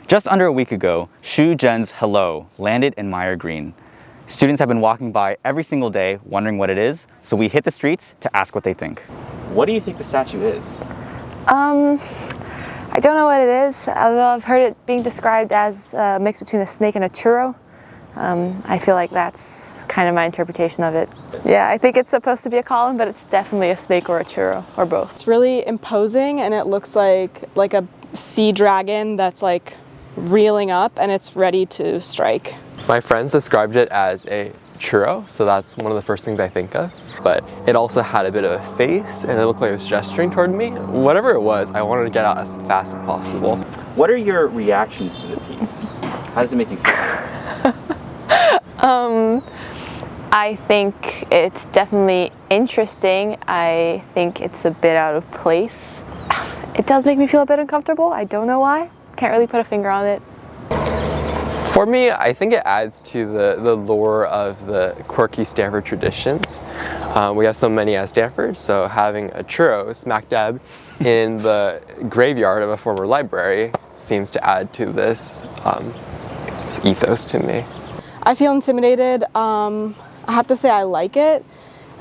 Just under a week ago, Shu Zhen's Hello landed in Meyer Green. Students have been walking by every single day wondering what it is, so we hit the streets to ask what they think. What do you think the statue is? I don't know what it is, although I've heard it being described as a mix between a snake and a churro. I feel like that's kind of my interpretation of it. Yeah, I think it's supposed to be a column, but it's definitely a snake or a churro, or both. It's really imposing, and it looks like a sea dragon that's like reeling up and it's ready to strike. My friends described it as a churro, so that's one of the first things I think of. But it also had a bit of a face, and it looked like it was gesturing toward me. Whatever it was, I wanted to get out as fast as possible. What are your reactions to the piece? How does it make you feel? I think it's definitely interesting. I think it's a bit out of place. It does make me feel a bit uncomfortable. I don't know why. Can't really put a finger on it. For me, I think it adds to the lore of the quirky Stanford traditions. We have so many at Stanford, so having a churro smack dab in the graveyard of a former library seems to add to this ethos to me. I feel intimidated. I have to say I like it.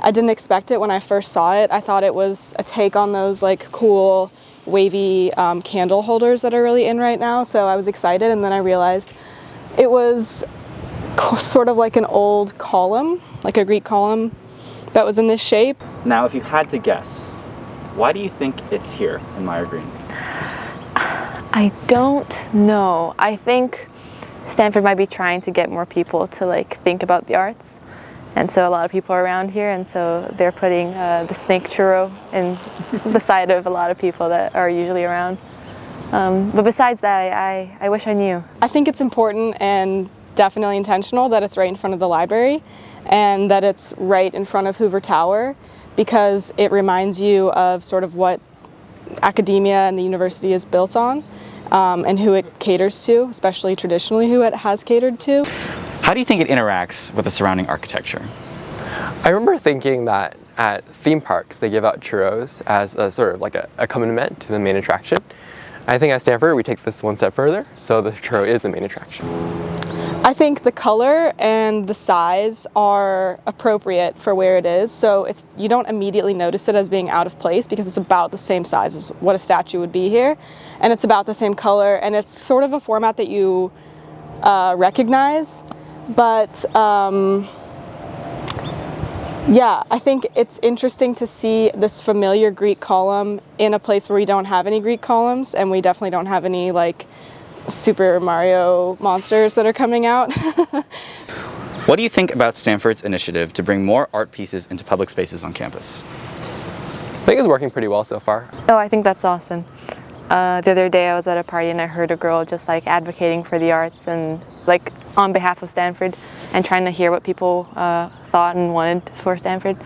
I didn't expect it when I first saw it. I thought it was a take on those like cool wavy candle holders that are really in right now, so I was excited, and then I realized it was sort of like an old column, like a Greek column that was in this shape. Now, if you had to guess, why do you think it's here in Meyer Green? I don't know. I think Stanford might be trying to get more people to like think about the arts, and so a lot of people are around here, and so they're putting the snake churro in the side of a lot of people that are usually around. But besides that, I wish I knew. I think it's important and definitely intentional that it's right in front of the library and that it's right in front of Hoover Tower, because it reminds you of sort of what academia and the university is built on, and who it caters to, especially traditionally who it has catered to. How do you think it interacts with the surrounding architecture? I remember thinking that at theme parks they give out churros as a sort of like a accompaniment to the main attraction. I think at Stanford we take this one step further, so the churro is the main attraction. I think the color and the size are appropriate for where it is, so you don't immediately notice it as being out of place because it's about the same size as what a statue would be here, and it's about the same color, and it's sort of a format that you recognize, but yeah, I think it's interesting to see this familiar Greek column in a place where we don't have any Greek columns, and we definitely don't have any like Super Mario monsters that are coming out. What do you think about Stanford's initiative to bring more art pieces into public spaces on campus? I think it's working pretty well so far. Oh, I think that's awesome. The other day I was at a party and I heard a girl just like advocating for the arts and like on behalf of Stanford and trying to hear what people thought and wanted for Stanford.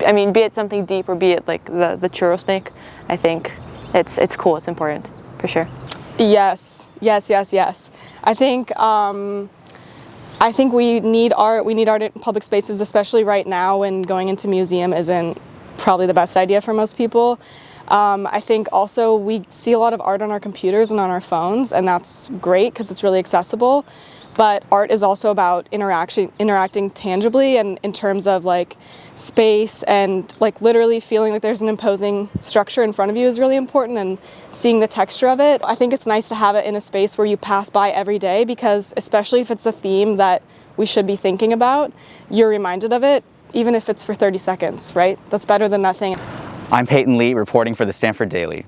I mean, be it something deep or be it like the churro snake, I think it's cool, it's important, for sure. Yes. I think we need art in public spaces, especially right now when going into museum isn't probably the best idea for most people. I think also we see a lot of art on our computers and on our phones, and that's great because it's really accessible. But art is also about interacting tangibly, and in terms of like space and like literally feeling like there's an imposing structure in front of you is really important, and seeing the texture of it. I think it's nice to have it in a space where you pass by every day, because especially if it's a theme that we should be thinking about, you're reminded of it, even if it's for 30 seconds, right? That's better than nothing. I'm Peyton Lee, reporting for the Stanford Daily.